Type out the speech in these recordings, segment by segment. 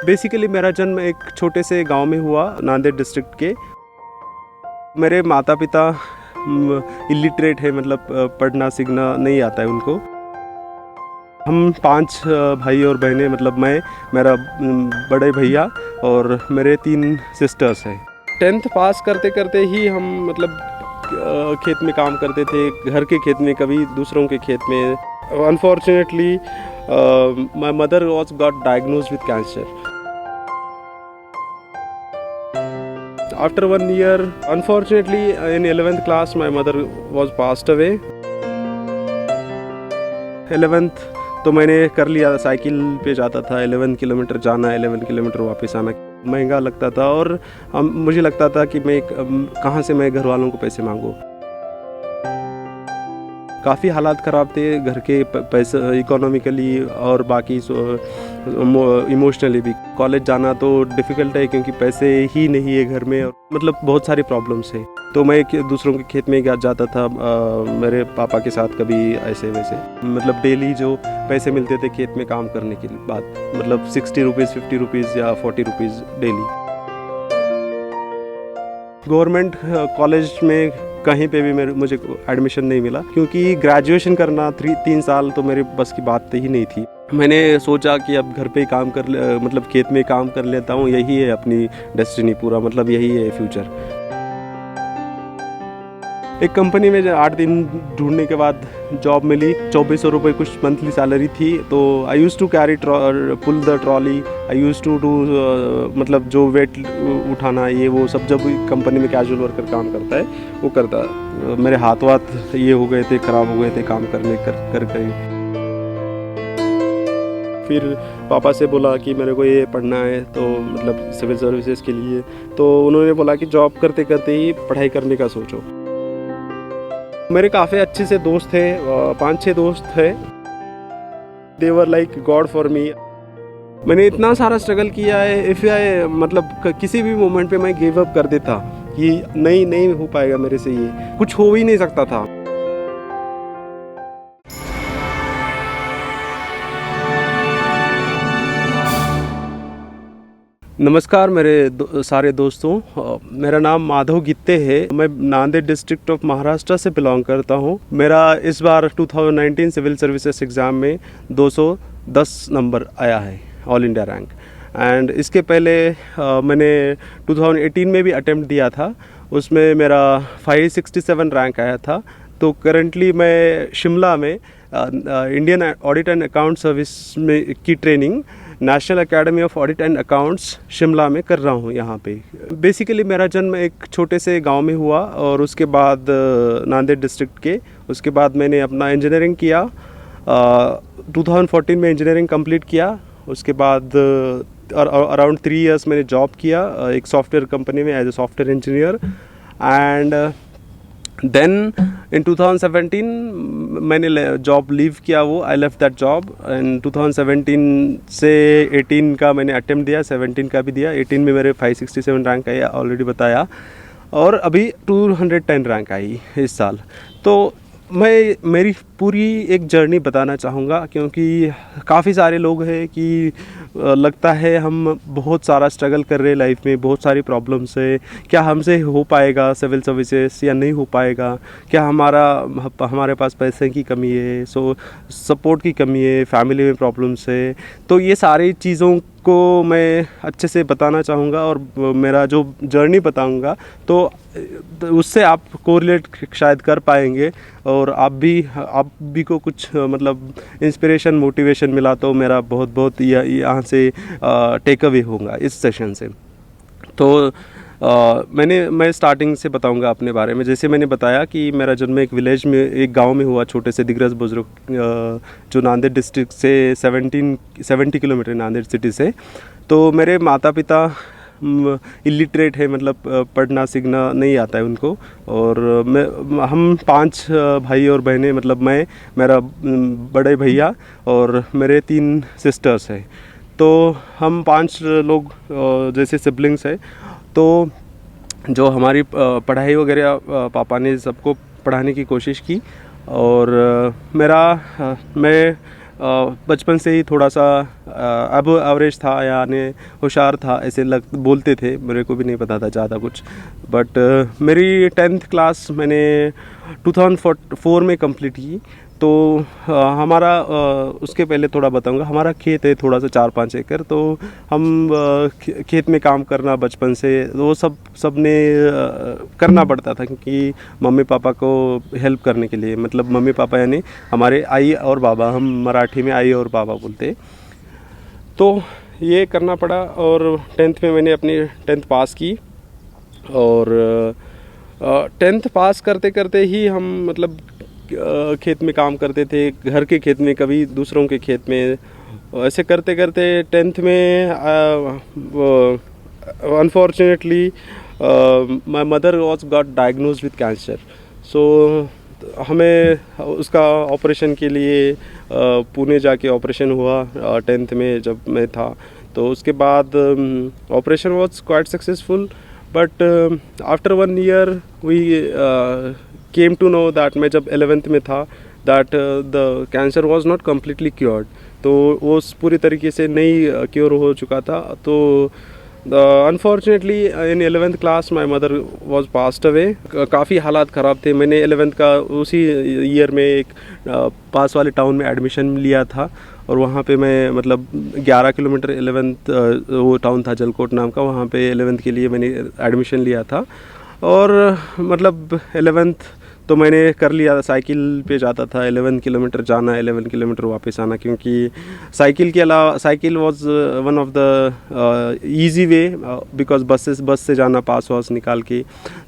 Basically मेरा जन्म एक छोटे से गांव में हुआ, नांदेड़ डिस्ट्रिक्ट के। मेरे माता पिता इलिटरेट है, मतलब पढ़ना सीखना नहीं आता है उनको। हम 5 भाई और बहनें, मतलब मैं, मेरा बड़े भैया और मेरे 3 सिस्टर्स हैं। 10th पास करते करते ही हम मतलब खेत में काम करते थे, घर के खेत में, कभी दूसरों के खेत में। Unfortunately my mother was got diagnosed with cancer. After 1 year, unfortunately, in 11th class, my mother was passed away. 11th तो मैंने कर लिया, साइकिल पे जाता था। 11 किलोमीटर जाना, 11 किलोमीटर वापस आना महंगा लगता था, और मुझे लगता था कि मैं कहाँ से मैं घर वालों को पैसे मांगूँ। काफ़ी हालात ख़राब थे घर के, पैसे इकोनॉमिकली और बाकी इमोशनली भी। कॉलेज जाना तो डिफ़िकल्ट है क्योंकि पैसे ही नहीं है घर में, मतलब बहुत सारी प्रॉब्लम्स है। तो मैं दूसरों के खेत में जाता था मेरे पापा के साथ, कभी ऐसे वैसे, मतलब डेली जो पैसे मिलते थे खेत में काम करने के बाद, मतलब 60 रुपीज़, 50 रुपीज़ या 40 रुपीज़ डेली। गवर्नमेंट कॉलेज में कहीं पे भी मुझे एडमिशन नहीं मिला, क्योंकि ग्रेजुएशन करना 3 साल तो मेरे बस की बात ही नहीं थी। मैंने सोचा कि अब घर पे ही काम मतलब खेत में काम कर लेता हूँ, यही है अपनी डेस्टिनी पूरा, मतलब यही है फ्यूचर। एक कंपनी में 8 दिन ढूंढने के बाद जॉब मिली। 2400 रुपये कुछ मंथली सैलरी थी। तो I use to carry pull the trolley, I use to do मतलब जो वेट उठाना, ये वो सब, जब कंपनी में कैजुअल वर्कर काम करता है वो करता। मेरे हाथ ये हो गए थे, ख़राब हो गए थे काम करने कर फिर पापा से बोला कि मेरे को ये पढ़ना है, तो मतलब सिविल सर्विसेज के लिए। तो उन्होंने बोला कि जॉब करते करते ही पढ़ाई करने का सोचो। मेरे काफ़ी अच्छे से दोस्त थे, 5-6 दोस्त थे। They were like God for me. मैंने इतना सारा स्ट्रगल किया है। इफ़ आई मतलब किसी भी मोमेंट पे मैं गिव अप कर देता कि नहीं हो पाएगा मेरे से, ये कुछ हो ही नहीं सकता था। नमस्कार मेरे सारे दोस्तों, मेरा नाम माधव गित्ते है। मैं नांदेड़ डिस्ट्रिक्ट ऑफ महाराष्ट्र से बिलोंग करता हूँ। मेरा इस बार 2019 सिविल सर्विसेज एग्ज़ाम में 210 नंबर आया है, ऑल इंडिया रैंक। एंड इसके पहले मैंने 2018 में भी अटेम्प्ट दिया था, उसमें मेरा 567 रैंक आया था। तो करंटली मैं शिमला में Indian audit and account service में की training national academy of audit and accounts Shimla में कर रहा हूँ यहाँ पे। बेसिकली मेरा जन्म एक छोटे से गांव में हुआ, और उसके बाद नांदेड़ डिस्ट्रिक्ट के। उसके बाद मैंने अपना इंजीनियरिंग किया, 2014 में इंजीनियरिंग कंप्लीट किया। उसके बाद अराउंड 3 इयर्स मैंने जॉब किया एक सॉफ्टवेयर कंपनी में as a software engineer. And then in 2017 मैंने जॉब लीव किया, वो I left that job. And 2017 से 18 का मैंने अटेम्प्ट दिया, 17 का भी दिया। 18 में मेरे 567 रैंक आई, ऑलरेडी बताया, और अभी 210 रैंक आई इस साल। तो मैं मेरी पूरी एक जर्नी बताना चाहूँगा, क्योंकि काफ़ी सारे लोग हैं कि लगता है हम बहुत सारा स्ट्रगल कर रहे हैं लाइफ में, बहुत सारी प्रॉब्लम्स है, क्या हमसे हो पाएगा सिविल सर्विसेज या नहीं हो पाएगा, क्या हमारे पास पैसे की कमी है, सपोर्ट की कमी है, फैमिली में प्रॉब्लम्स है। तो ये सारी चीज़ों को मैं अच्छे से बताना चाहूँगा, और मेरा जो जर्नी बताऊँगा तो उससे आप कोरिलेट शायद कर पाएंगे, और आप भी को कुछ मतलब इंस्पिरेशन, मोटिवेशन मिला तो मेरा बहुत यहाँ से टेक अवे होगा इस सेशन से। तो मैं स्टार्टिंग से बताऊंगा अपने बारे में। जैसे मैंने बताया कि मेरा जन्म एक विलेज में, एक गांव में हुआ, छोटे से दिग्रस बुजुर्ग, जो नांदेड़ डिस्ट्रिक्ट से 70 किलोमीटर नांदेड़ सिटी से। तो मेरे माता पिता इलिटरेट है, मतलब पढ़ना सीखना नहीं आता है उनको। और हम 5 भाई और बहनें, मतलब मैं, मेरा बड़े भैया और मेरे 3 सिस्टर्स हैं। तो हम 5 लोग जैसे सिबलिंग्स हैं। तो जो हमारी पढ़ाई वगैरह पापा ने सबको पढ़ाने की कोशिश की। और मैं बचपन से ही थोड़ा सा अब एवरेज था, यानी होशियार था, ऐसे बोलते थे, मेरे को भी नहीं पता था ज़्यादा कुछ। बट मेरी 10th क्लास मैंने 2004 में कंप्लीट की। तो हमारा उसके पहले थोड़ा बताऊंगा, हमारा खेत है थोड़ा सा 4-5 एकड़। तो हम खेत में काम करना बचपन से, वो सब ने करना पड़ता था, क्योंकि मम्मी पापा को हेल्प करने के लिए, मतलब मम्मी पापा यानी हमारे आई और बाबा, हम मराठी में आई और बाबा बोलते। तो ये करना पड़ा। और 10th में मैंने अपनी 10th पास की। और 10th पास करते करते ही हम मतलब खेत में काम करते थे, घर के खेत में, कभी दूसरों के खेत में। ऐसे करते करते 10th में unfortunately my mother was got diagnosed with cancer. So हमें उसका ऑपरेशन के लिए पुणे जाके ऑपरेशन हुआ 10th में जब मैं था। तो उसके बाद operation was quite successful, but after 1 year we came to know that, मैं जब 11th में था, that the cancer was not completely cured. तो वो पूरी तरीके से नहीं क्योर हो चुका था। तो unfortunately in 11th class my mother was passed away. काफ़ी हालात ख़राब थे। मैंने 11th का उसी ईयर में एक पास वाले टाउन में एडमिशन लिया था, और वहाँ पे मैं मतलब 11 किलोमीटर 11th वो टाउन था जलकोट नाम का, वहाँ पे 11th के लिए मैंने एडमिशन लिया था। और मतलब 11th तो मैंने कर लिया, साइकिल पे जाता था, 11 किलोमीटर जाना, 11 किलोमीटर वापस आना, क्योंकि साइकिल के अलावा cycle was one of the easy way, because बस से जाना पास वास निकाल के,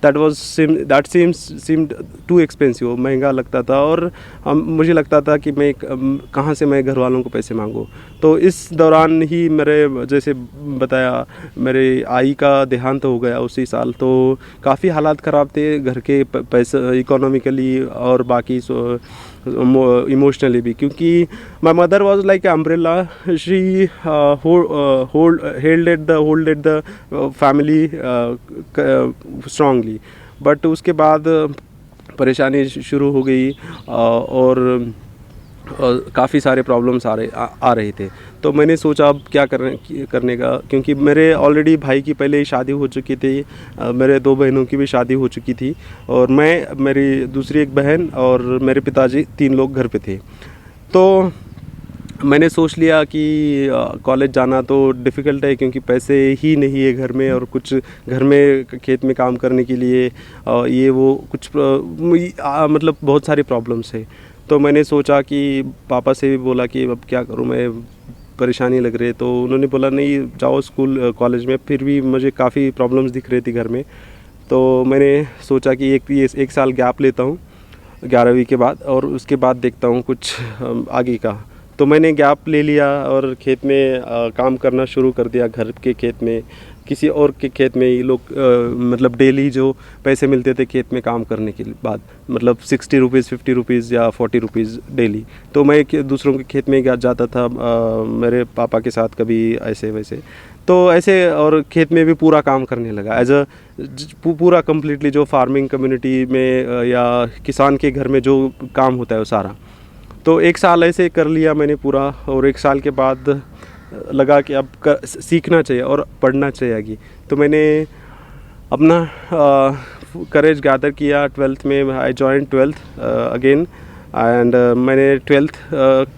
दैट सीम्ड टू एक्सपेंसिव, महंगा लगता था। और मुझे लगता था कि मैं कहाँ से मैं घर वालों को पैसे मांगूँ। तो इस दौरान ही मेरे, जैसे बताया, मेरे आई का देहांत हो गया उसी साल। तो काफ़ी हालात ख़राब थे घर के, पैसे इकोनॉमिकली और बाकी इमोशनली भी, क्योंकि my mother was like umbrella. She holded the family strongly. But उसके बाद परेशानी शुरू हो गई, और काफ़ी सारे प्रॉब्लम्स आ रहे थे। तो मैंने सोचा अब क्या करने का, क्योंकि मेरे ऑलरेडी भाई की पहले ही शादी हो चुकी थी, मेरे 2 बहनों की भी शादी हो चुकी थी, और मैं, मेरी दूसरी एक बहन और मेरे पिताजी, 3 लोग घर पे थे। तो मैंने सोच लिया कि कॉलेज जाना तो डिफ़िकल्ट है, क्योंकि पैसे ही नहीं है घर में, और कुछ घर में खेत में काम करने के लिए ये वो कुछ मतलब बहुत सारी प्रॉब्लम्स है। तो मैंने सोचा कि पापा से भी बोला कि अब क्या करूं, मैं परेशानी लग रही है। तो उन्होंने बोला नहीं, जाओ स्कूल कॉलेज में। फिर भी मुझे काफ़ी प्रॉब्लम्स दिख रही थी घर में। तो मैंने सोचा कि एक साल गैप लेता हूं 11वीं के बाद, और उसके बाद देखता हूं कुछ आगे का। तो मैंने गैप ले लिया और खेत में काम करना शुरू कर दिया, घर के खेत में, किसी और के खेत में ही लोग मतलब डेली जो पैसे मिलते थे खेत में काम करने के बाद, मतलब 60 रुपीज़, 50 रुपीज़ या 40 रुपीज़ डेली। तो मैं दूसरों के खेत में जाता था मेरे पापा के साथ, कभी ऐसे वैसे। तो ऐसे, और खेत में भी पूरा काम करने लगा एज अ पूरा कम्प्लीटली, जो फार्मिंग कम्युनिटी में या किसान के घर में जो काम होता है वो सारा। तो 1 साल ऐसे कर लिया मैंने पूरा, और 1 साल के बाद लगा कि अब सीखना चाहिए और पढ़ना चाहिए आगे। तो मैंने अपना करेज गैदर किया। 12th में I join 12th again, and मैंने 12th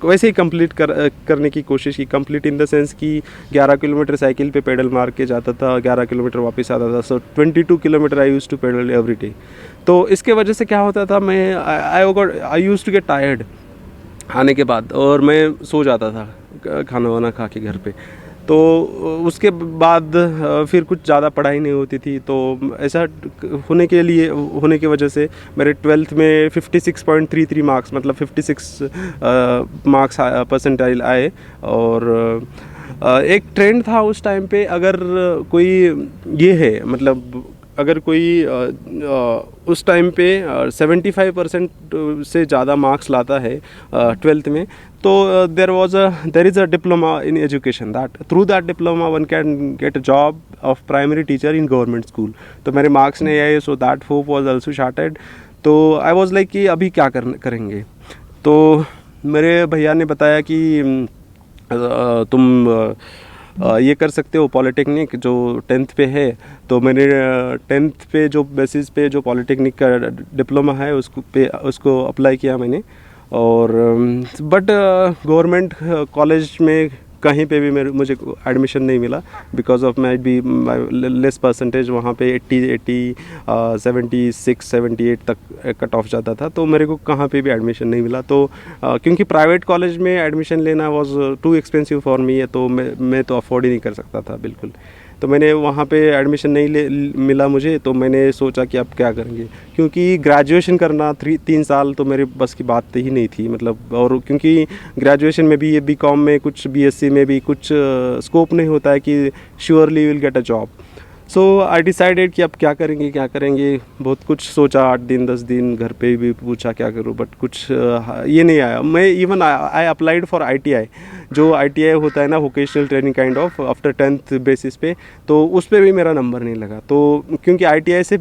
वैसे ही कंप्लीट करने की कोशिश की। कंप्लीट इन द सेंस कि 11 किलोमीटर साइकिल पे पेडल मार के जाता था, 11 किलोमीटर वापस आता था। So 22 kilometre I use to pedal every day. तो इसके वजह से क्या होता था, मैं I use to get tired आने के बाद, और मैं सो जाता था खाना वाना खा के घर पे। तो उसके बाद फिर कुछ ज़्यादा पढ़ाई नहीं होती थी। तो ऐसा होने की वजह से मेरे 12th में 56.33 मार्क्स, मतलब 56 मार्क्स परसेंटाइल आए। और एक ट्रेंड था उस टाइम पे, अगर कोई ये है, मतलब अगर कोई उस टाइम पे 75% से ज़्यादा मार्क्स लाता है 12th में, तो there is a diploma in education, that through that diploma one can get a job of primary teacher in government school. तो मेरे मार्क्स नहीं आए, so that hope was also shattered. तो आई वाज लाइक कि अभी क्या करेंगे। तो मेरे भैया ने बताया कि तुम ये कर सकते हो पॉलिटेक्निक जो 10th पे है। तो मैंने 10th पे जो बेसिस पे जो पॉलिटेक्निक का डिप्लोमा है उसको अप्लाई किया मैंने। और बट गवर्नमेंट कॉलेज में कहीं पे भी मुझे एडमिशन नहीं मिला because of my be less percentage. वहाँ पे 80 76 78 तक कट ऑफ जाता था, तो मेरे को कहाँ पे भी एडमिशन नहीं मिला। तो क्योंकि प्राइवेट कॉलेज में एडमिशन लेना was too expensive for me है, तो मैं तो अफोर्ड ही नहीं कर सकता था बिल्कुल। तो मैंने वहाँ पे एडमिशन नहीं मिला मुझे, तो मैंने सोचा कि अब क्या करेंगे, क्योंकि ग्रेजुएशन करना 3 साल तो मेरे बस की बात ही नहीं थी मतलब। और क्योंकि ग्रेजुएशन में भी ये बीकॉम में कुछ बीएससी में भी कुछ स्कोप नहीं होता है कि surely will get a job. So I decided कि अब क्या करेंगे। बहुत कुछ सोचा, 8 दिन 10 दिन घर पे भी पूछा क्या करूँ, बट कुछ ये नहीं आया। मैं even I applied for ITI, जो ITI होता है ना, vocational training kind of, after 10th basis पे। तो उस पर भी मेरा नंबर नहीं लगा। तो क्योंकि ITI से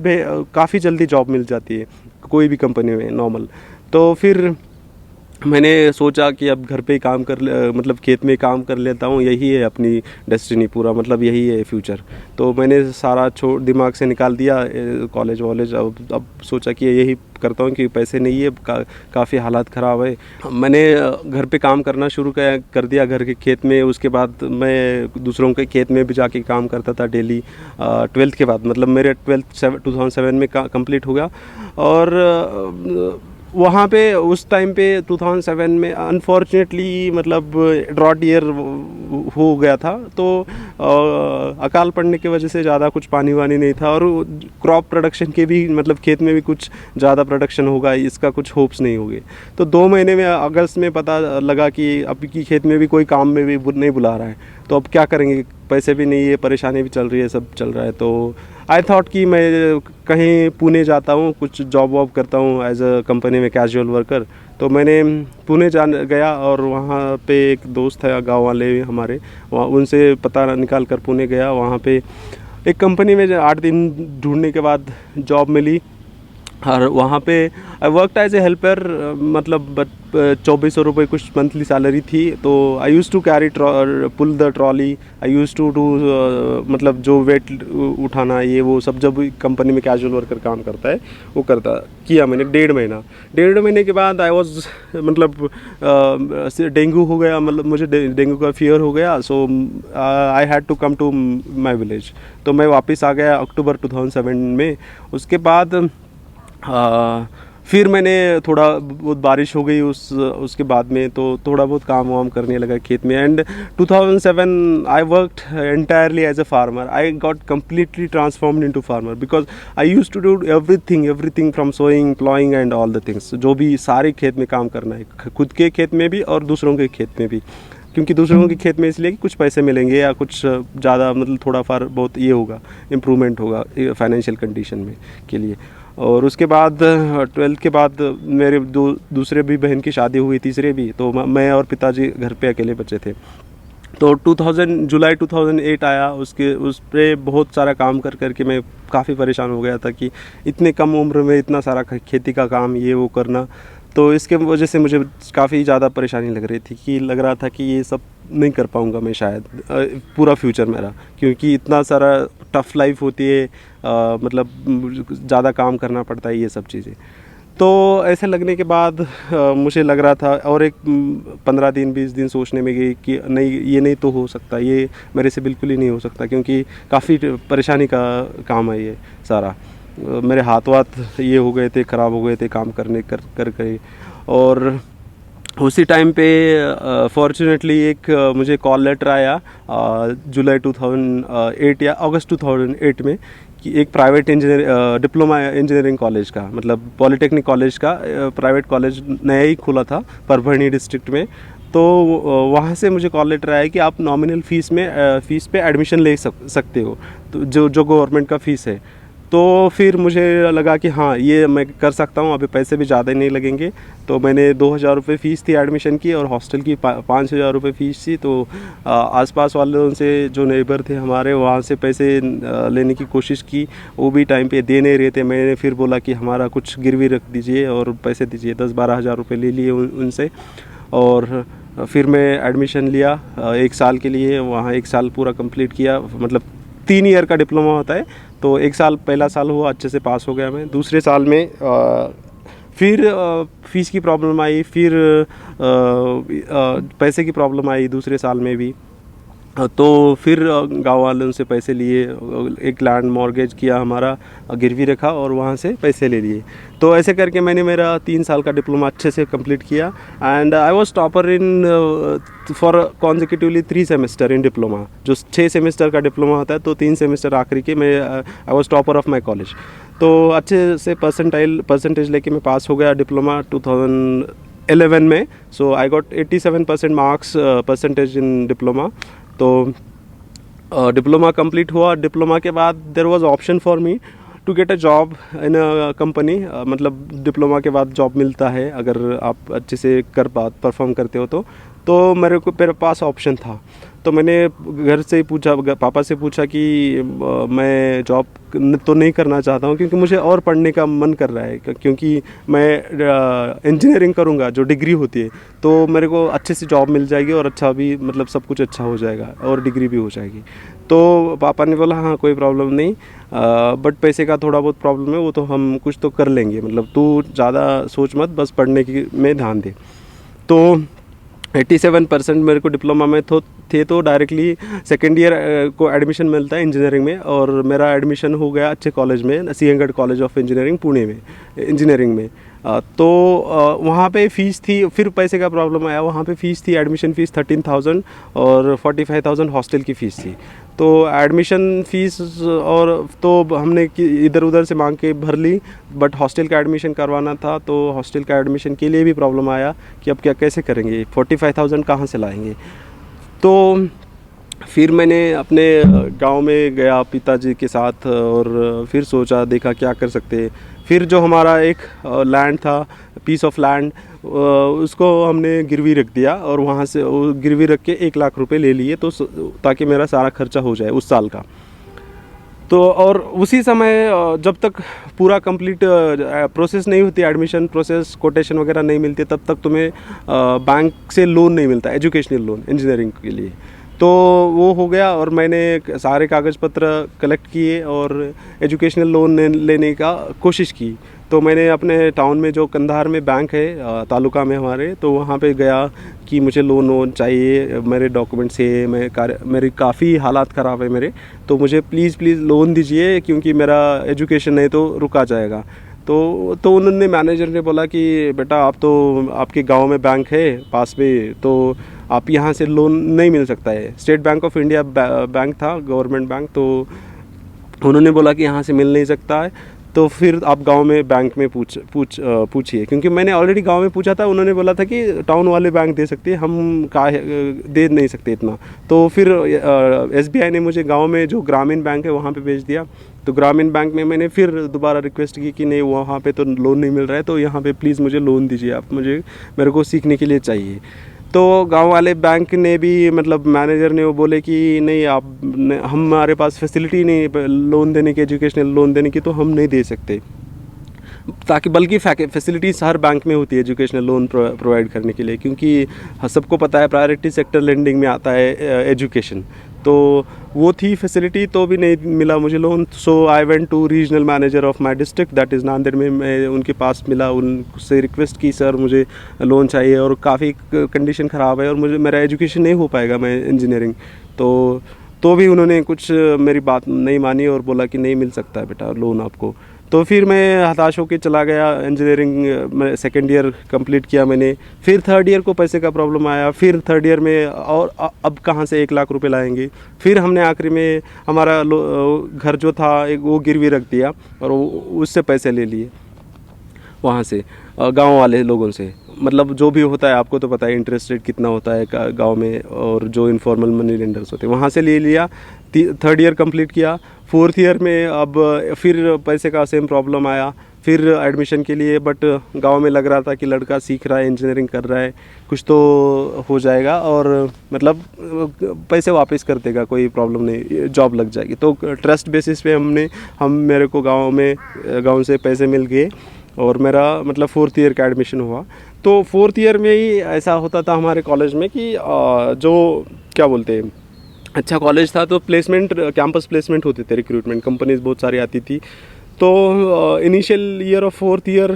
काफ़ी जल्दी जॉब मिल जाती है कोई भी कंपनी में नॉर्मल। तो फिर मैंने सोचा कि अब घर पे ही काम मतलब खेत में काम कर लेता हूँ, यही है अपनी डेस्टिनी पूरा, मतलब यही है फ्यूचर। तो मैंने सारा दिमाग से निकाल दिया कॉलेज वॉलेज। अब सोचा कि यही करता हूँ कि पैसे नहीं है, काफ़ी हालात ख़राब है। मैंने घर पे काम करना शुरू कर दिया घर के खेत में। उसके बाद मैं दूसरों के खेत में भी जाके काम करता था डेली। 12th के बाद, मतलब मेरे 12th 2007 में कंप्लीट हो गया। और वहाँ पे उस टाइम पे 2007 में अनफॉर्चुनेटली मतलब ड्रॉट ईयर हो गया था। तो अकाल पड़ने की वजह से ज़्यादा कुछ पानी वानी नहीं था, और क्रॉप प्रोडक्शन के भी मतलब खेत में भी कुछ ज़्यादा प्रोडक्शन होगा इसका कुछ होप्स नहीं हो गए। तो 2 महीने में अगस्त में पता लगा कि अब की खेत में भी कोई काम में भी नहीं बुला रहा है, तो अब क्या करेंगे, पैसे भी नहीं है, परेशानी भी चल रही है, सब चल रहा है। तो आई थॉट कि मैं कहीं पुणे जाता हूँ, कुछ जॉब वॉब करता हूँ एज अ कंपनी में कैजुअल वर्कर। तो मैंने पुणे गया, और वहाँ पे एक दोस्त है गांव वाले हमारे, वहाँ उनसे पता निकाल कर पुणे गया। वहाँ पे एक कंपनी में 8 दिन ढूंढने के बाद जॉब मिली, और वहाँ पे I worked as a helper. मतलब 2400 रुपये कुछ मंथली सैलरी थी। तो I use to carry pull the trolley, I use to do मतलब जो वेट उठाना ये वो सब, जब कंपनी में कैजुअल वर्कर काम करता है वो किया मैंने 1.5 महीने के बाद आई वॉज मतलब डेंगू हो गया, मतलब मुझे डेंगू का फियर हो गया। So I had to come to my village. तो मैं वापस आ गया अक्टूबर 2007 में। उसके बाद फिर मैंने थोड़ा बहुत बारिश हो गई उसके बाद में, तो थोड़ा बहुत काम वाम करने लगा खेत में। And 2007 I worked entirely as a farmer. I got completely transformed into farmer because I used to do everything from sowing, ploughing and all the things. जो भी सारे खेत में काम करना है, खुद के खेत में भी और दूसरों के खेत में भी, क्योंकि दूसरों के खेत में इसलिए कि कुछ पैसे मिलेंगे या कुछ ज़्यादा मतलब थोड़ा फार बहुत ये होगा, इम्प्रूवमेंट होगा फाइनेंशियल कंडीशन में के लिए। और उसके बाद 12th के बाद मेरे दूसरे भी बहन की शादी हुई, तीसरे भी। तो मैं और पिताजी घर पे अकेले बचे थे। तो जुलाई 2008 आया, उस पर बहुत सारा काम करके मैं काफ़ी परेशान हो गया था कि इतने कम उम्र में इतना सारा खेती का काम ये वो करना। तो इसके वजह से मुझे काफ़ी ज़्यादा परेशानी लग रही थी, कि लग रहा था कि ये सब नहीं कर पाऊँगा मैं शायद पूरा फ्यूचर मेरा, क्योंकि इतना सारा टफ़ लाइफ होती है, मतलब ज़्यादा काम करना पड़ता है ये सब चीज़ें। तो ऐसे लगने के बाद मुझे लग रहा था, और एक 15 दिन 20 दिन सोचने में गई कि नहीं, ये नहीं तो हो सकता, ये मेरे से बिल्कुल ही नहीं हो सकता, क्योंकि काफ़ी परेशानी का काम है ये सारा। मेरे हाथ वाथ ये हो गए थे, ख़राब हो गए थे काम करने कर। और उसी टाइम पे फॉर्चुनेटली एक मुझे कॉल लेटर आया जुलाई 2008 या अगस्त 2008 में, कि एक प्राइवेट डिप्लोमा इंजीनियरिंग कॉलेज का, मतलब पॉलिटेक्निक कॉलेज का प्राइवेट कॉलेज नया ही खुला था परभणी डिस्ट्रिक्ट में। तो वहाँ से मुझे कॉल लेटर आया कि आप नॉमिनल फ़ीस पे एडमिशन ले सकते हो, तो जो गवर्नमेंट का फ़ीस है। तो फिर मुझे लगा कि हाँ, ये मैं कर सकता हूँ, अभी पैसे भी ज़्यादा नहीं लगेंगे। तो मैंने 2000 रुपये फ़ीस थी एडमिशन की, और हॉस्टल की 5000 रुपये फ़ीस थी। तो आसपास वालों से, जो नेबर थे हमारे, वहाँ से पैसे लेने की कोशिश की, वो भी टाइम पे दे नहीं रहे थे। मैंने फिर बोला कि हमारा कुछ गिरवी रख दीजिए और पैसे दीजिए, 10-12 हज़ार रुपये ले लिए उनसे। और फिर मैं एडमिशन लिया 1 साल के लिए, वहाँ 1 साल पूरा कंप्लीट किया। मतलब 3 ईयर का डिप्लोमा होता है, तो 1 साल पहला साल हुआ, अच्छे से पास हो गया मैं। दूसरे साल में फिर फ़ीस की प्रॉब्लम आई, फिर पैसे की प्रॉब्लम आई दूसरे साल में भी। तो फिर गांव वालों से पैसे लिए, एक लैंड मॉर्गेज किया, हमारा गिरवी रखा और वहाँ से पैसे ले लिए। तो ऐसे करके मैंने मेरा 3 साल का डिप्लोमा अच्छे से कंप्लीट किया। And I was topper in for consecutively 3 semester in diploma. जो 6 सेमेस्टर का डिप्लोमा होता है, तो 3 सेमेस्टर आखिरी के मैं I was topper of my college. तो अच्छे से परसेंटेज लेके मैं पास हो गया डिप्लोमा 2011 में। So I got 87% marks percentage in diploma. तो डिप्लोमा कंप्लीट हुआ। डिप्लोमा के बाद there was option for me to get a job in a company. मतलब डिप्लोमा के बाद जॉब मिलता है अगर आप अच्छे से परफॉर्म करते हो तो मेरे पास ऑप्शन था। तो मैंने घर से ही पूछा, पापा से पूछा कि मैं जॉब तो नहीं करना चाहता हूँ, क्योंकि मुझे और पढ़ने का मन कर रहा है, क्योंकि मैं इंजीनियरिंग करूँगा जो डिग्री होती है, तो मेरे को अच्छे से जॉब मिल जाएगी और अच्छा भी, मतलब सब कुछ अच्छा हो जाएगा और डिग्री भी हो जाएगी। तो पापा ने बोला हाँ कोई प्रॉब्लम नहीं, बट पैसे का थोड़ा बहुत प्रॉब्लम है, वो तो हम कुछ तो कर लेंगे, मतलब तू ज़्यादा सोच मत, बस पढ़ने की में ध्यान दे। तो 87% मेरे को डिप्लोमा में थे, तो डायरेक्टली सेकेंड ईयर को एडमिशन मिलता है इंजीनियरिंग में, और मेरा एडमिशन हो गया अच्छे कॉलेज में, Sinhagad college of engineering Pune में, इंजीनियरिंग में। तो वहाँ पे फ़ीस थी, फिर पैसे का प्रॉब्लम आया। वहाँ पे फ़ीस थी, एडमिशन फ़ीस 13,000 और 45,000 हॉस्टल की फ़ीस थी। तो एडमिशन फ़ीस और तो हमने इधर उधर से मांग के भर ली, बट हॉस्टल का एडमिशन करवाना था, तो हॉस्टल का एडमिशन के लिए भी प्रॉब्लम आया कि अब क्या कैसे करेंगे, 45,000 कहाँ से लाएंगे। तो फिर मैंने अपने गांव में गया पिताजी के साथ, और फिर सोचा देखा क्या कर सकते। फिर जो हमारा एक लैंड था, पीस ऑफ लैंड, उसको हमने गिरवी रख दिया, और वहाँ से वो गिरवी रख के 1 लाख रुपए ले लिए, तो ताकि मेरा सारा खर्चा हो जाए उस साल का। तो और उसी समय जब तक पूरा कंप्लीट प्रोसेस नहीं होती, एडमिशन प्रोसेस, कोटेशन वगैरह नहीं मिलती, तब तक तुम्हें बैंक से लोन नहीं मिलता, एजुकेशनल लोन इंजीनियरिंग के लिए। तो वो हो गया, और मैंने सारे कागज़ पत्र कलेक्ट किए और एजुकेशनल लोन लेने का कोशिश की। तो मैंने अपने टाउन में जो कंधार में बैंक है तालुका में हमारे, तो वहाँ पे गया कि मुझे लोन चाहिए, मेरे डॉक्यूमेंट्स है, मेरी काफ़ी हालात ख़राब है मेरे, तो मुझे प्लीज़ लोन दीजिए, क्योंकि मेरा एजुकेशन नहीं तो रुका जाएगा। तो उन्होंने, मैनेजर ने बोला कि बेटा आप तो, आपके गांव में बैंक है पास में, तो आप यहाँ से लोन नहीं मिल सकता है। State bank of India bank था, गवर्नमेंट बैंक, तो उन्होंने बोला कि यहाँ से मिल नहीं सकता है, तो फिर आप गांव में बैंक में पूछिए। क्योंकि मैंने ऑलरेडी गांव में पूछा था, उन्होंने बोला था कि टाउन वाले बैंक दे सकते हैं, हम दे नहीं सकते इतना। तो फिर SBI ने मुझे गांव में जो ग्रामीण बैंक है वहाँ पे भेज दिया। तो ग्रामीण बैंक में मैंने फिर दोबारा रिक्वेस्ट की कि नहीं, वहाँ पे तो लोन नहीं मिल रहा है, तो यहाँ पे प्लीज़ मुझे लोन दीजिए आप, मेरे को सीखने के लिए चाहिए। तो गांव वाले बैंक ने भी, मतलब मैनेजर ने वो बोले कि नहीं, हमारे पास फैसिलिटी नहीं लोन देने की, एजुकेशनल लोन देने की, तो हम नहीं दे सकते। ताकि बल्कि फैसिलिटीज़ हर बैंक में होती है एजुकेशनल लोन प्रोवाइड करने के लिए, क्योंकि सबको पता है प्रायोरिटी सेक्टर लेंडिंग में आता है एजुकेशन। तो वो थी फैसिलिटी, तो भी नहीं मिला मुझे loan. So I went to regional manager of my district, that is Nanded में। मैं उनके पास मिला, उनसे रिक्वेस्ट की, सर मुझे लोन चाहिए और काफ़ी कंडीशन ख़राब है और मेरा एजुकेशन नहीं हो पाएगा, मैं इंजीनियरिंग। तो भी उन्होंने कुछ मेरी बात नहीं मानी और बोला कि नहीं मिल सकता है बेटा लोन आपको। तो फिर मैं हताश होकर चला गया। इंजीनियरिंग में सेकेंड ईयर कंप्लीट किया मैंने। फिर थर्ड ईयर को पैसे का प्रॉब्लम आया। फिर थर्ड ईयर में और अब कहाँ से 1 लाख रुपए लाएंगे। फिर हमने आखिरी में हमारा घर जो था एक वो गिरवी रख दिया और उससे पैसे ले लिए वहाँ से, गांव वाले लोगों से। मतलब जो भी होता है आपको तो पता है इंटरेस्ट रेट कितना होता है गांव में, और जो इनफॉर्मल मनी लेंडर्स होते हैं वहाँ से ले लिया। थर्ड ईयर कंप्लीट किया। फोर्थ ईयर में अब फिर पैसे का सेम प्रॉब्लम आया, फिर एडमिशन के लिए। बट गांव में लग रहा था कि लड़का सीख रहा है, इंजीनियरिंग कर रहा है, कुछ तो हो जाएगा और मतलब पैसे वापस कर देगा, कोई प्रॉब्लम नहीं, जॉब लग जाएगी। तो ट्रस्ट बेसिस पे मेरे को गांव से पैसे मिल गए और मेरा मतलब फोर्थ ईयर का एडमिशन हुआ। तो फोर्थ ईयर में ही ऐसा होता था हमारे कॉलेज में कि जो क्या बोलते हैं, अच्छा कॉलेज था तो प्लेसमेंट, कैंपस प्लेसमेंट होते थे, रिक्रूटमेंट कंपनीज बहुत सारी आती थी। तो initial year of fourth year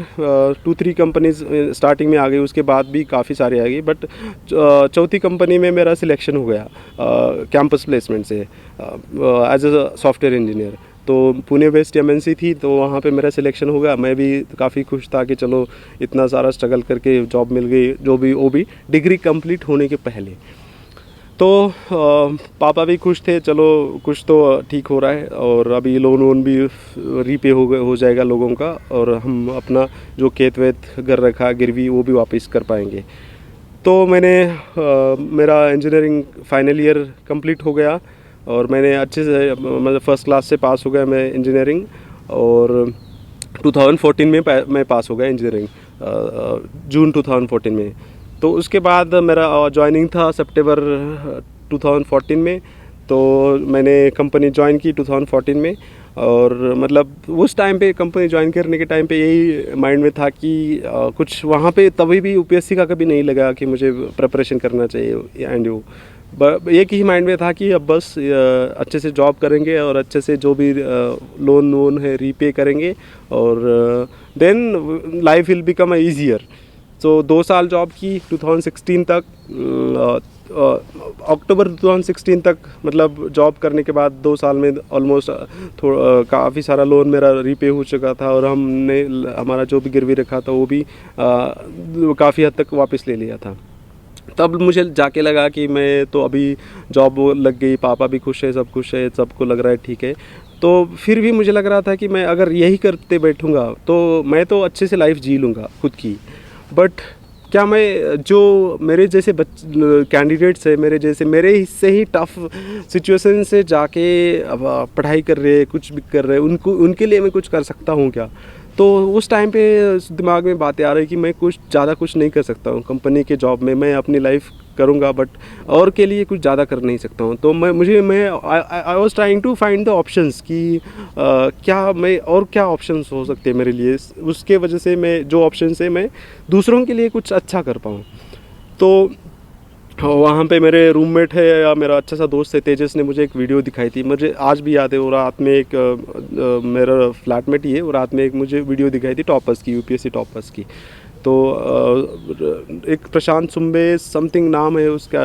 2-3 companies starting में आ गई, उसके बाद भी काफ़ी सारे आ गई, बट चौथी कंपनी में मेरा सिलेक्शन हो गया कैंपस प्लेसमेंट से एज अ सॉफ्टवेयर इंजीनियर। तो पुणे वेस्ट एमएनसी थी, तो वहाँ पे मेरा सिलेक्शन हो गया। मैं भी काफ़ी खुश था कि चलो इतना सारा स्ट्रगल करके जॉब मिल गई, जो भी वो भी डिग्री कंप्लीट होने के पहले। तो पापा भी खुश थे, चलो कुछ तो ठीक हो रहा है, और अभी लोन वोन भी रीपे हो जाएगा लोगों का, और हम अपना जो खेत वेत घर रखा गिरवी वो भी वापस कर पाएंगे। तो मैंने मेरा इंजीनियरिंग फाइनल ईयर कंप्लीट हो गया, और मैंने अच्छे से मतलब फर्स्ट क्लास से पास हो गया मैं इंजीनियरिंग, और 2014 में मैं पास हो गया इंजीनियरिंग, जून 2014 में। तो उसके बाद मेरा जॉइनिंग था सितंबर 2014 में। तो मैंने कंपनी ज्वाइन की 2014 में, और मतलब उस टाइम पे कंपनी ज्वाइन करने के टाइम पे यही माइंड में था कि कुछ वहाँ पे तभी भी यूपीएससी का कभी नहीं लगा कि मुझे प्रिपरेशन करना चाहिए एंड यू, एक ही माइंड में था कि अब बस अच्छे से जॉब करेंगे और अच्छे से जो भी लोन वोन है रीपे करेंगे, और then life will become easier. तो 2 साल जॉब की 2016 तक, अक्टूबर 2016 तक मतलब जॉब करने के बाद 2 साल में ऑलमोस्ट काफ़ी सारा लोन मेरा रीपे हो चुका था, और हमने हमारा जो भी गिरवी रखा था वो भी काफ़ी हद तक वापस ले लिया था। तब मुझे जाके लगा कि मैं तो अभी जॉब लग गई, पापा भी खुश है, सब खुश है, सबको लग रहा है ठीक है। तो फिर भी मुझे लग रहा था कि मैं अगर यही करते बैठूँगा तो मैं तो अच्छे से लाइफ जी लूँगा खुद की, बट क्या मैं जो मेरे जैसे कैंडिडेट्स है, मेरे हिस्से ही टफ सिचुएशन से जाके पढ़ाई कर रहे हैं, कुछ भी कर रहे हैं, उनके लिए मैं कुछ कर सकता हूँ क्या? तो उस टाइम पे दिमाग में बातें आ रही कि मैं कुछ नहीं कर सकता हूँ कंपनी के जॉब में, मैं अपनी लाइफ करूँगा बट और के लिए कुछ ज़्यादा कर नहीं सकता हूँ। तो मैं I was trying to find the options कि क्या ऑप्शंस हो सकते हैं मेरे लिए, उसके वजह से मैं जो ऑप्शन है मैं दूसरों के लिए कुछ अच्छा कर पाऊँ। तो वहाँ पे मेरे रूममेट है या मेरा अच्छा सा दोस्त है तेजस ने मुझे एक वीडियो दिखाई थी, मुझे आज भी याद है। वो रात में एक मेरा फ्लैटमेट ही है, वो रात में एक मुझे वीडियो दिखाई थी टॉपर्स की, यूपीएससी टॉपर्स की। तो एक प्रशांत सुम्बे समथिंग नाम है उसका,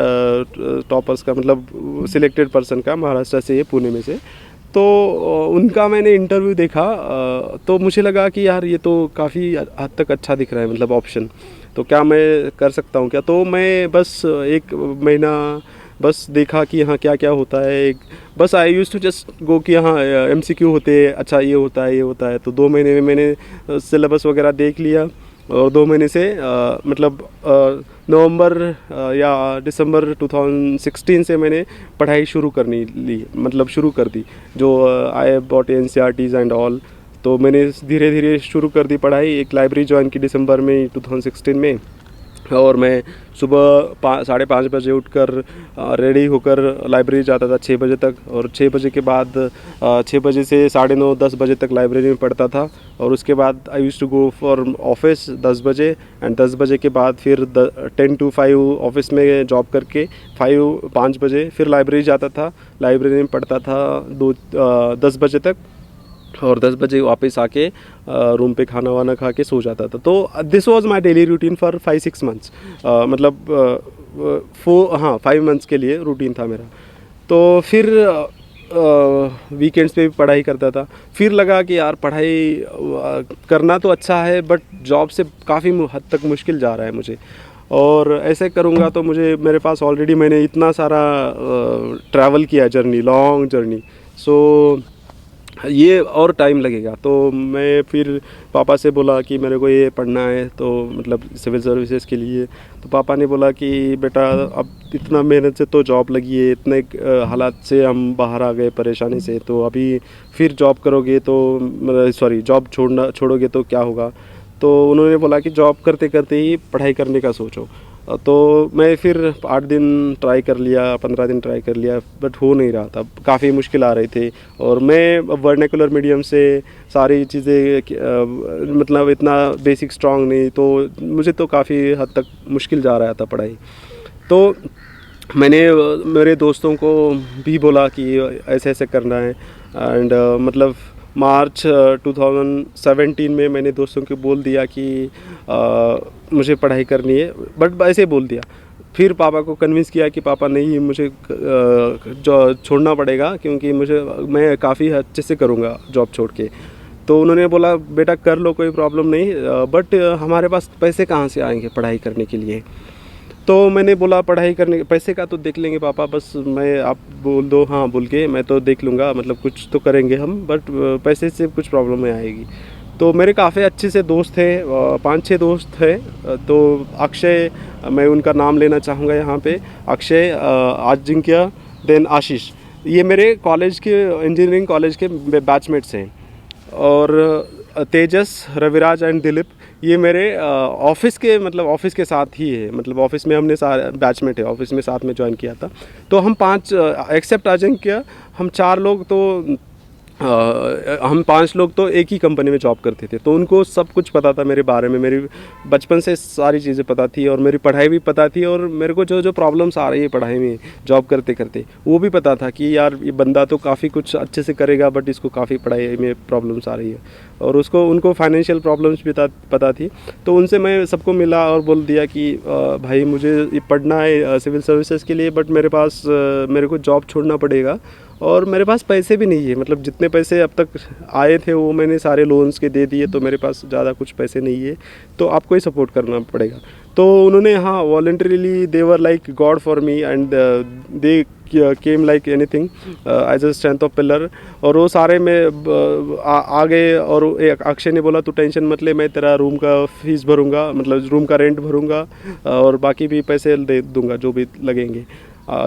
टॉपर्स का मतलब सिलेक्टेड पर्सन का, महाराष्ट्र से है, पुणे में से। तो उनका मैंने इंटरव्यू देखा, तो मुझे लगा कि यार ये तो काफ़ी हद तक अच्छा दिख रहा है मतलब ऑप्शन, तो क्या मैं कर सकता हूँ क्या? तो मैं बस 1 महीना बस देखा कि यहाँ क्या क्या होता है, बस आई यूज़ टू जस्ट गो कि यहाँ एमसीक्यू होते हैं, अच्छा ये होता है। तो 2 महीने में मैंने सिलेबस वगैरह देख लिया, और 2 महीने से मतलब नवंबर या दिसंबर 2016 से मैंने पढ़ाई शुरू कर दी, जो I bought NCERTs and all. तो मैंने धीरे धीरे शुरू कर दी पढ़ाई। एक लाइब्रेरी ज्वाइन की दिसंबर में 2016 में, और मैं सुबह 5:30 बजे उठकर रेडी होकर लाइब्रेरी जाता था 6 बजे तक, और 6 बजे के बाद 6 बजे से 9:30-10 बजे तक लाइब्रेरी में पढ़ता था। और उसके बाद I use to go for office 10 बजे, एंड 10 बजे के बाद फिर 10 to 5 ऑफिस में जॉब करके 5 बजे फिर लाइब्रेरी जाता था, लाइब्रेरी में पढ़ता था 10 बजे तक, और 10 बजे वापस आके रूम पे खाना वाना खा के सो जाता था। तो this was my daily routine for 5-6 months, मतलब 5 मंथ्स के लिए रूटीन था मेरा। तो फिर वीकेंड्स पे भी पढ़ाई करता था। फिर लगा कि यार पढ़ाई करना तो अच्छा है, बट जॉब से काफ़ी हद तक मुश्किल जा रहा है मुझे, और ऐसे करूँगा तो मेरे पास ऑलरेडी मैंने इतना सारा ट्रैवल किया, लॉन्ग जर्नी, सो ये और टाइम लगेगा। तो मैं फिर पापा से बोला कि मेरे को ये पढ़ना है, तो मतलब सिविल सर्विसेज के लिए। तो पापा ने बोला कि बेटा अब इतना मेहनत से तो जॉब लगी है, इतने हालात से हम बाहर आ गए परेशानी से, तो अभी फिर जॉब करोगे तो जॉब छोड़ोगे तो क्या होगा? तो उन्होंने बोला कि जॉब करते करते ही पढ़ाई करने का सोचो। तो मैं फिर 8 दिन ट्राई कर लिया, 15 दिन ट्राई कर लिया, बट हो नहीं रहा था, काफ़ी मुश्किल आ रही थी। और मैं वर्नाकुलर मीडियम से सारी चीज़ें मतलब इतना बेसिक स्ट्रांग नहीं, तो मुझे तो काफ़ी हद तक मुश्किल जा रहा था पढ़ाई। तो मैंने मेरे दोस्तों को भी बोला कि ऐसे ऐसे करना है, एंड मतलब मार्च 2017 में मैंने दोस्तों को बोल दिया कि मुझे पढ़ाई करनी है, बट ऐसे बोल दिया। फिर पापा को कन्विंस किया कि पापा नहीं, मुझे जो छोड़ना पड़ेगा, क्योंकि मैं काफ़ी अच्छे से करूँगा जॉब छोड़ के। तो उन्होंने बोला बेटा कर लो, कोई प्रॉब्लम नहीं, बट हमारे पास पैसे कहाँ से आएंगे पढ़ाई करने के लिए। तो मैंने बोला पढ़ाई करने पैसे का तो देख लेंगे पापा, बस आप बोल दो हाँ बोल के मैं तो देख लूँगा, मतलब कुछ तो करेंगे हम, बट पैसे से कुछ प्रॉब्लम नहीं आएगी। तो मेरे काफ़ी अच्छे से दोस्त थे, 5-6 दोस्त थे। तो अक्षय, मैं उनका नाम लेना चाहूँगा यहाँ पे, अक्षय, अजिंक्य, देन आशीष, ये मेरे कॉलेज के इंजीनियरिंग कॉलेज के बैचमेट्स हैं। और तेजस, रविराज एंड दिलीप, ये मेरे ऑफिस के साथ ही है, मतलब ऑफिस में हमने सारे बैचमेट है, ऑफिस में साथ में ज्वाइन किया था। तो हम 5 एक्सेप्ट अजिंक्य, हम 4 लोग तो हम 5 लोग तो एक ही कंपनी में जॉब करते थे। तो उनको सब कुछ पता था मेरे बारे में, मेरी बचपन से सारी चीज़ें पता थी, और मेरी पढ़ाई भी पता थी, और मेरे को जो जो प्रॉब्लम्स आ रही है पढ़ाई में जॉब करते करते, वो भी पता था कि यार ये बंदा तो काफ़ी कुछ अच्छे से करेगा, बट इसको काफ़ी पढ़ाई में प्रॉब्लम्स आ रही है। और उनको फाइनेंशियल प्रॉब्लम्स भी पता थी। तो उनसे मैं सबको मिला और बोल दिया कि भाई मुझे ये पढ़ना है सिविल सर्विसेज के लिए, बट मेरे को जॉब छोड़ना पड़ेगा, और मेरे पास पैसे भी नहीं है, मतलब जितने पैसे अब तक आए थे वो मैंने सारे लोन्स के दे दिए, तो मेरे पास ज़्यादा कुछ पैसे नहीं है, तो आपको ही सपोर्ट करना पड़ेगा। तो उन्होंने हाँ voluntarily they were like God for me, and they came like anything as a strength of pillar. और वो सारे में आ गए, और अक्षय ने बोला तू टेंशन मत ले, मैं तेरा रूम का फीस भरूँगा, मतलब रूम का रेंट भरूँगा, और बाकी भी पैसे दे दूँगा जो भी लगेंगे।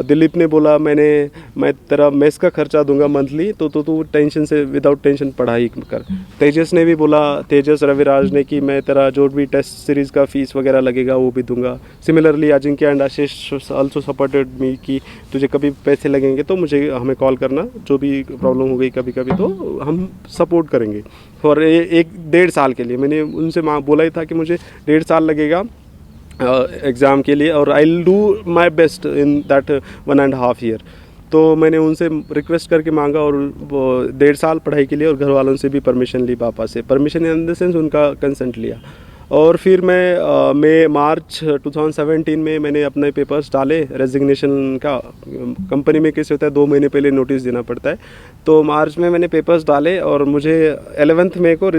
दिलीप ने बोला मैं तेरा मेस का खर्चा दूंगा मंथली, तो तू टेंशन से विदाउट टेंशन पढ़ाई कर। तेजस ने भी बोला, तेजस रविराज ने, कि मैं तेरा जो भी टेस्ट सीरीज़ का फ़ीस वगैरह लगेगा वो भी दूंगा। Similarly Ajinkya and Ashish also supported me कि तुझे कभी पैसे लगेंगे तो हमें कॉल करना, जो भी प्रॉब्लम हो गई कभी कभी तो हम सपोर्ट करेंगे। और 1-1.5 साल के लिए मैंने उनसे बोला ही था कि मुझे 1.5 साल लगेगा एग्ज़ाम के लिए, और I will do my best in that 1.5 year. तो मैंने उनसे रिक्वेस्ट करके मांगा, और वो 1.5 साल पढ़ाई के लिए, और घर वालों से भी परमिशन ली, पापा से परमिशन इन द सेंस उनका कंसेंट लिया। और फिर मैं मार्च 2017 में मैंने अपने पेपर्स डाले रेजिग्नेशन का। कंपनी में कैसे होता है 2 महीने पहले नोटिस देना पड़ता है। तो मार्च में मैंने पेपर्स डाले, और मुझे 11 मई को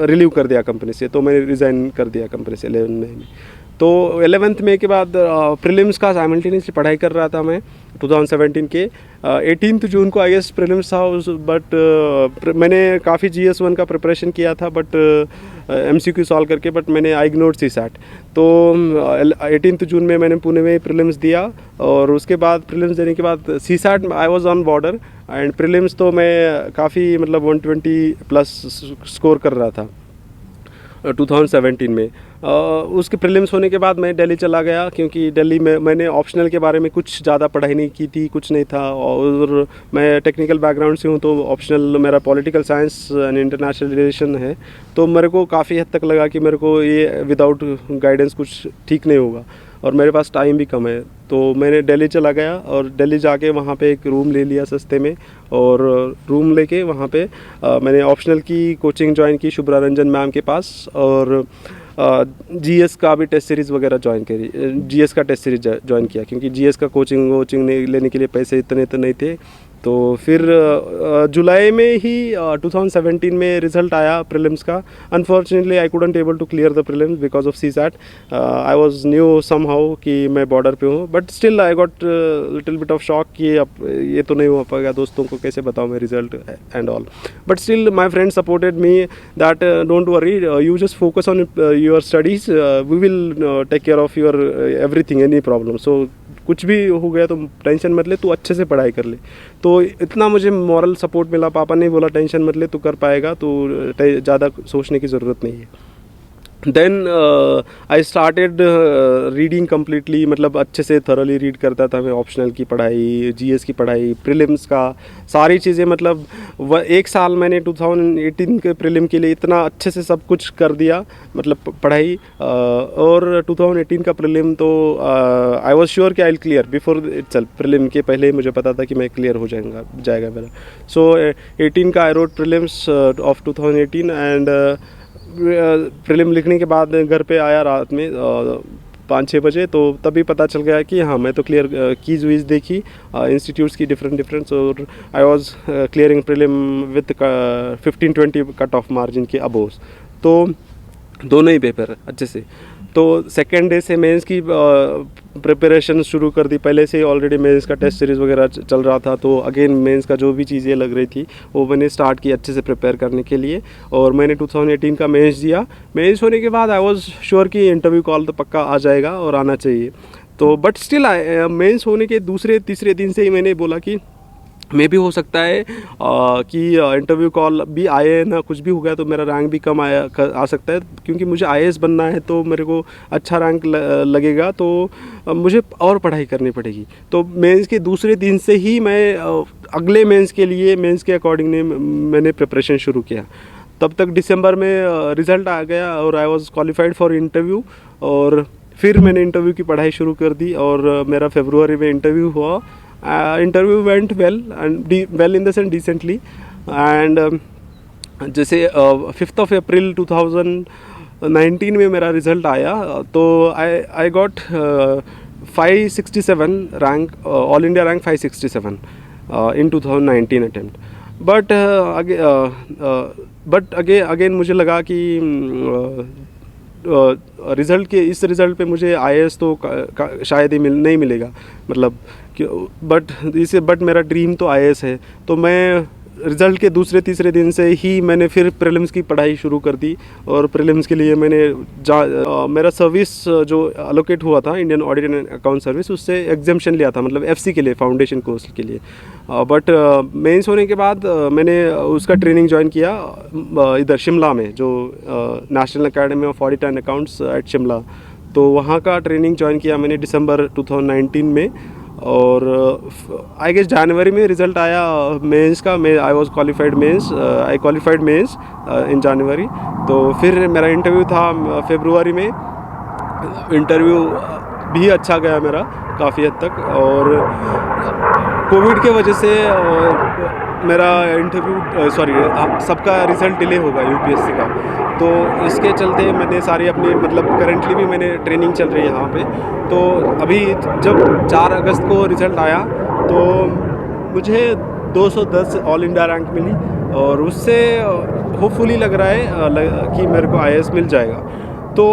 रिलीव कर दिया कंपनी से, तो मैंने रिज़ाइन कर दिया कंपनी से 11 मई में। तो 11 मई के बाद प्रीलिम्स का साइमल्टेनियसली पढ़ाई कर रहा था मैं 2017 के 18 जून को आई गेस प्रीलिम्स था, बट मैंने काफ़ी GS1 का प्रिपरेशन किया था, बट MCQ सॉल्व करके, बट मैंने आई इग्नोर्ड CSAT। तो 18 जून में मैंने पुणे में प्रीलिम्स दिया, और उसके बाद प्रीलिम्स देने के बाद CSAT I was on border, and prelims तो मैं काफ़ी मतलब 120+ स्कोर कर रहा था 2017 में। उसके प्रीलिम्स होने के बाद मैं दिल्ली चला गया, क्योंकि दिल्ली में मैंने ऑप्शनल के बारे में कुछ ज़्यादा पढ़ाई नहीं की थी, कुछ नहीं था, और मैं टेक्निकल बैकग्राउंड से हूँ, तो ऑप्शनल मेरा political science and international relation है। तो मेरे को काफ़ी हद तक लगा कि मेरे को ये विदाउट गाइडेंस कुछ ठीक नहीं होगा, और मेरे पास टाइम भी कम है। तो मैंने दिल्ली चला गया, और दिल्ली जाके वहाँ पे एक रूम ले लिया सस्ते में, और रूम लेके वहाँ पे मैंने ऑप्शनल की कोचिंग ज्वाइन की शुभ्रा रंजन मैम के पास, और GS का भी टेस्ट सीरीज़ वगैरह ज्वाइन करी, GS का टेस्ट सीरीज ज्वाइन किया, क्योंकि GS का कोचिंग लेने के लिए पैसे इतने तो नहीं थे। तो फिर जुलाई में ही 2017 में रिज़ल्ट आया प्रीलिम्स का। Unfortunately I couldn't able to clear the prelims because of CSAT। I was knew somehow कि मैं बॉर्डर पे हूँ, but still I got little bit of shock कि अब ये तो नहीं हो पाएगा, दोस्तों को कैसे बताऊँ मैं result and all. But still my friend supported me that don't worry, you just focus on your studies, we will take care of your everything, any problem. So कुछ भी हो गया तो टेंशन मत ले, तू अच्छे से पढ़ाई कर ले। तो इतना मुझे मॉरल सपोर्ट मिला, पापा ने बोला टेंशन मत ले, तू कर पाएगा, तो ज़्यादा सोचने की ज़रूरत नहीं है। Then I started reading completely, मतलब अच्छे से थरोली रीड करता था मैं, ऑप्शनल की पढ़ाई, जीएस की पढ़ाई, प्रीलिम्स का सारी चीज़ें, मतलब एक साल मैंने 2018 के प्रीलिम के लिए इतना अच्छे से सब कुछ कर दिया, मतलब पढ़ाई। और 2018 का प्रीलिम तो आई वॉज श्योर कि I will clear before itself. Prelim के पहले ही मुझे पता था कि मैं क्लियर हो जाएगा मेरा। सो 18 का I wrote prelims of 2018 and prelim लिखने के बाद घर पे आया रात में 5-6 बजे, तो तभी पता चल गया कि हाँ मैं तो क्लियर, कीज वीज देखी इंस्टीट्यूट्स की डिफरेंट, और I was clearing prelim with 15-20 cut off margin के अबोव। तो दोनों ही पेपर अच्छे से। तो सेकेंड डे से मेंस की प्रिपरेशन शुरू कर दी। पहले से ऑलरेडी मेंस का टेस्ट सीरीज़ वगैरह चल रहा था, तो अगेन मेंस का जो भी चीज़ें लग रही थी वो मैंने स्टार्ट की अच्छे से प्रिपेयर करने के लिए। और मैंने 2018 का मेंस दिया। मेंस होने के बाद आई वाज श्योर कि इंटरव्यू कॉल तो पक्का आ जाएगा और आना चाहिए। तो बट स्टिल मेंस होने के दूसरे तीसरे दिन से ही मैंने बोला कि मे भी हो सकता है कि इंटरव्यू कॉल भी आए ना, कुछ भी हो गया तो मेरा रैंक भी कम आ सकता है, क्योंकि मुझे आईएएस बनना है तो मेरे को अच्छा रैंक लगेगा, तो मुझे और पढ़ाई करनी पड़ेगी। तो मेंस के दूसरे दिन से ही मैं अगले मेंस के लिए, मेंस के अकॉर्डिंग मैंने प्रिपरेशन शुरू किया। तब तक दिसंबर में रिज़ल्ट आ गया और I was qualified for interview, और फिर मैंने इंटरव्यू की पढ़ाई शुरू कर दी और मेरा फरवरी में इंटरव्यू हुआ। Interview went well and well in the sense decently. And जैसे 5 अप्रैल 2019 में मेरा रिज़ल्ट आया, तो I got 567 rank, all India rank 567 in 2019 attempt. But again मुझे लगा कि रिज़ल्ट के इस रिज़ल्ट पे मुझे आईएएस तो शायद ही नहीं मिलेगा, मतलब बट मेरा ड्रीम तो आईएएस है। तो मैं रिज़ल्ट के दूसरे तीसरे दिन से ही मैंने फिर प्रीलिम्स की पढ़ाई शुरू कर दी। और प्रीलिम्स के लिए मैंने मेरा सर्विस जो अलोकेट हुआ था, Indian audit and account service, उससे एग्जाम्पशन लिया था, मतलब एफसी के लिए, फाउंडेशन कोर्स के लिए। बट मेंस होने के बाद मैंने उसका ट्रेनिंग ज्वाइन किया इधर शिमला में, जो national academy of audit and accounts at Shimla. तो वहाँ का ट्रेनिंग ज्वाइन किया मैंने दिसंबर 2019 में। और आई गेस जनवरी में रिज़ल्ट आया मेंस का। I was qualified mains, I qualified mains in January. तो फिर मेरा इंटरव्यू था फरवरी में। इंटरव्यू भी अच्छा गया मेरा काफ़ी हद तक, और कोविड के वजह से मेरा इंटरव्यू सबका रिज़ल्ट डिले होगा यूपीएससी का। तो इसके चलते मैंने सारी अपनी, मतलब करेंटली भी मैंने ट्रेनिंग चल रही है यहाँ पे। तो अभी जब 4 अगस्त को रिज़ल्ट आया तो मुझे 210 ऑल इंडिया रैंक मिली, और उससे होपफुली लग रहा है कि मेरे को आईएएस मिल जाएगा। तो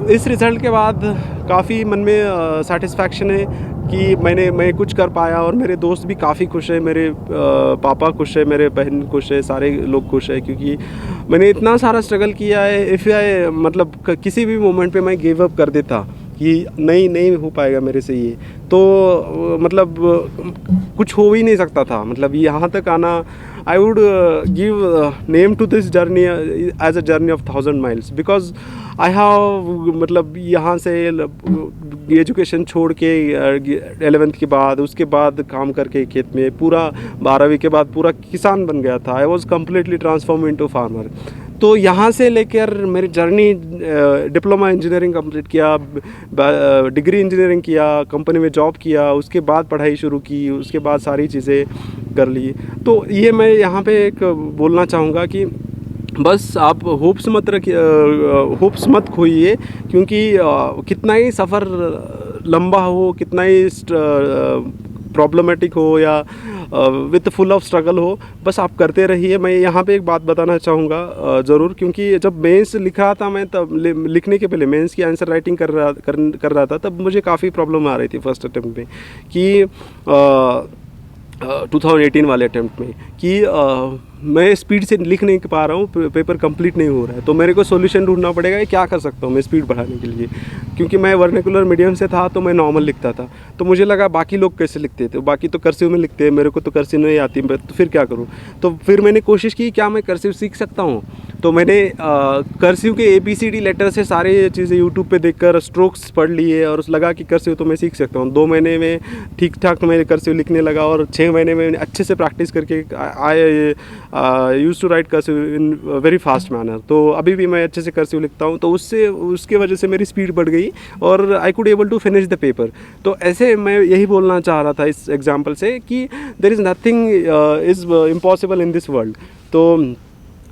इस रिज़ल्ट के बाद काफ़ी मन में सेटिस्फैक्शन है कि मैं कुछ कर पाया, और मेरे दोस्त भी काफ़ी खुश है, मेरे पापा खुश है, मेरे बहन खुश है, सारे लोग खुश है, क्योंकि मैंने इतना सारा स्ट्रगल किया है। इफ़ आई मतलब किसी भी मोमेंट पे मैं गिव अप कर देता कि नहीं हो पाएगा मेरे से ये, तो मतलब कुछ हो ही नहीं सकता था। मतलब यहाँ तक आना, I would give name to this journey as a journey of 1000 miles, because I have, मतलब यहाँ से एजुकेशन छोड़ के 11th के बाद, उसके बाद काम करके खेत में, पूरा 12वीं के बाद पूरा किसान बन गया था। I was completely transform into farmer. तो यहाँ से लेकर मेरी जर्नी, डिप्लोमा इंजीनियरिंग कंप्लीट किया, डिग्री इंजीनियरिंग किया, कंपनी में जॉब किया, उसके बाद पढ़ाई शुरू की, उसके बाद सारी चीज़ें कर ली। तो ये मैं यहाँ पे एक बोलना चाहूँगा कि बस आप होप्स होप्स मत खोइए, क्योंकि कितना ही सफ़र लंबा हो, कितना ही प्रॉब्लमेटिक हो या विथ फुल ऑफ स्ट्रगल हो, बस आप करते रहिए। मैं यहाँ पे एक बात बताना चाहूँगा ज़रूर, क्योंकि जब मेंस लिख रहा था मैं, तब लिखने के पहले मेंस की आंसर राइटिंग कर रहा था, तब मुझे काफ़ी प्रॉब्लम आ रही थी फर्स्ट अटैम्प्ट में कि 2018 वाले अटैम्प्ट में कि मैं स्पीड से लिख नहीं पा रहा हूँ, पेपर कंप्लीट नहीं हो रहा है। तो मेरे को सॉल्यूशन ढूंढना पड़ेगा, क्या कर सकता हूँ मैं स्पीड बढ़ाने के लिए, क्योंकि मैं वर्नाकुलर मीडियम से था तो मैं नॉर्मल लिखता था। तो मुझे लगा बाकी लोग कैसे लिखते थे, बाकी तो कर्सिव में लिखते हैं, मेरे को तो कर्सिव नहीं आती, तो फिर क्या करूँ। तो फिर मैंने कोशिश की क्या मैं कर्सिव सीख सकता हूँ। तो मैंने कर्सिव के ABCD लेटर से सारे चीज़ें यूट्यूब पे देखकर स्ट्रोक्स पढ़ लिए और लगा कि कर्सिव तो मैं सीख सकता हूँ। 2 महीने में ठीक ठाक मैं कर्सिव लिखने लगा और 6 महीने में अच्छे से प्रैक्टिस करके I use to write cursive in very fast manner. तो अभी भी मैं अच्छे से कर्सिव लिखता हूँ, तो उसके वजह से मेरी स्पीड बढ़ गई और I could able to finish the paper. तो ऐसे मैं यही बोलना चाह रहा था इस एग्जाम्पल से कि there is nothing is impossible in this world. तो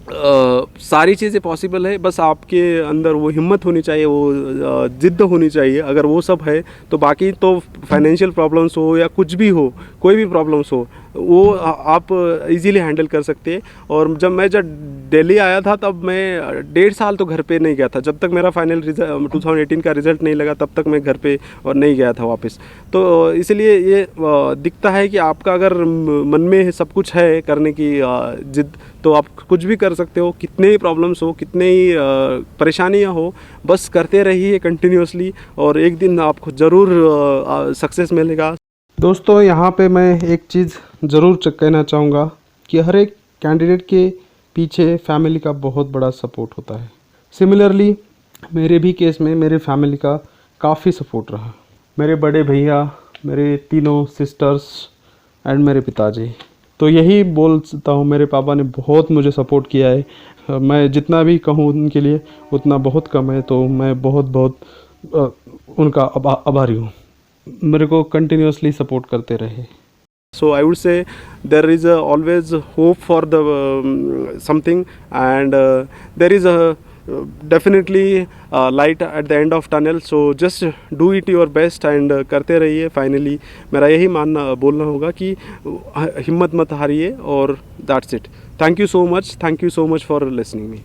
सारी चीज़ें पॉसिबल है, बस आपके अंदर वो हिम्मत होनी चाहिए, वो ज़िद्द होनी चाहिए। अगर वो सब है तो बाकी तो फाइनेंशियल प्रॉब्लम्स हो या कुछ भी हो, कोई भी प्रॉब्लम्स हो, वो आप इजीली हैंडल कर सकते हैं। और जब दिल्ली आया था तब मैं 1.5 साल तो घर पे नहीं गया था। जब तक मेरा फाइनल 2018 का रिज़ल्ट नहीं लगा तब तक मैं घर पे और नहीं गया था वापस। तो इसलिए ये दिखता है कि आपका अगर मन में सब कुछ है करने की जिद, तो आप कुछ भी कर सकते हो। कितने ही प्रॉब्लम्स हो, कितने ही परेशानियाँ हो, बस करते रहिए कंटिन्यूसली और एक दिन आपको ज़रूर सक्सेस मिलेगा। दोस्तों, यहाँ पे मैं एक चीज़ ज़रूर कहना चाहूँगा कि हर एक कैंडिडेट के पीछे फैमिली का बहुत बड़ा सपोर्ट होता है। सिमिलरली मेरे भी केस में मेरे फैमिली का काफ़ी सपोर्ट रहा। मेरे बड़े भैया, मेरे तीनों सिस्टर्स एंड मेरे पिताजी, तो यही बोल सकता हूँ, मेरे पापा ने बहुत मुझे सपोर्ट किया है। मैं जितना भी कहूँ उनके लिए उतना बहुत कम है, तो मैं बहुत उनका आभारी हूँ। मेरे को कंटिन्यूसली सपोर्ट करते रहे। So I would say there is always hope for the something, and there is a definitely light at the end of tunnel. So just do it your best and करते रहिए। Finally मेरा यही बोलना होगा कि हिम्मत मत हारिए और that's it. Thank you so much for listening me.